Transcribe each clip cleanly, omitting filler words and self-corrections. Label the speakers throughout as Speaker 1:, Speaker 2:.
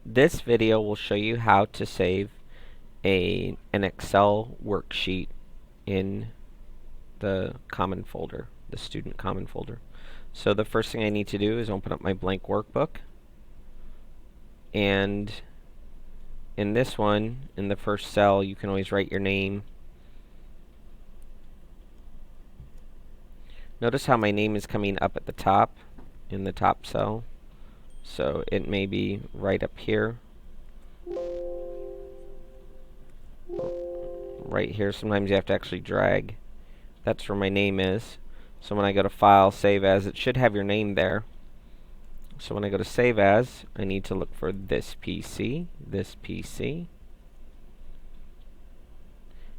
Speaker 1: This video will show you how to save an Excel worksheet in the common folder, the student common folder. So the first thing I need to do is open up my blank workbook, and in this one, in the first cell, you can always write your name. Notice how my name is coming up at the top in the top cell, so it may be right up here, right here. Sometimes you have to actually drag. That's where my name is. So when I go to File, Save As, it should have your name there. So when I go to Save As, I need to look for this PC,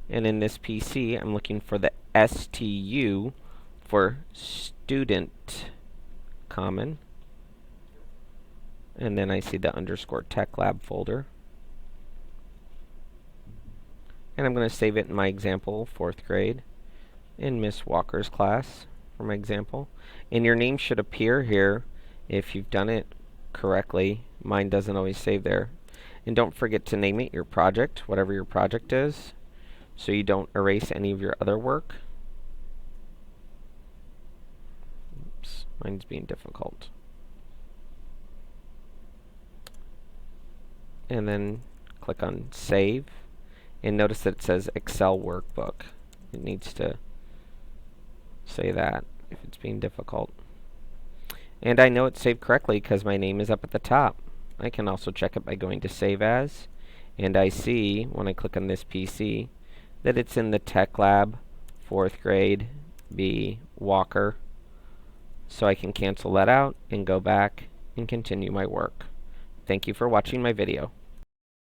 Speaker 1: and in this PC, I'm looking for the STU for Student Common, and then I see the underscore Tech Lab folder. And I'm going to save it in my example, 4th grade, in Miss Walker's class, for my example. And your name should appear here if you've done it correctly. Mine doesn't always save there. And don't forget to name it your project, whatever your project is, so you don't erase any of your other work. Oops, mine's being difficult. And then click on Save. And notice that it says Excel Workbook. It needs to say that if it's being difficult. And I know it's saved correctly because my name is up at the top. I can also check it by going to Save As. And I see, when I click on this PC, that it's in the Tech Lab, 4th grade, B, Walker. So I can cancel that out and go back and continue my work. Thank you for watching my video.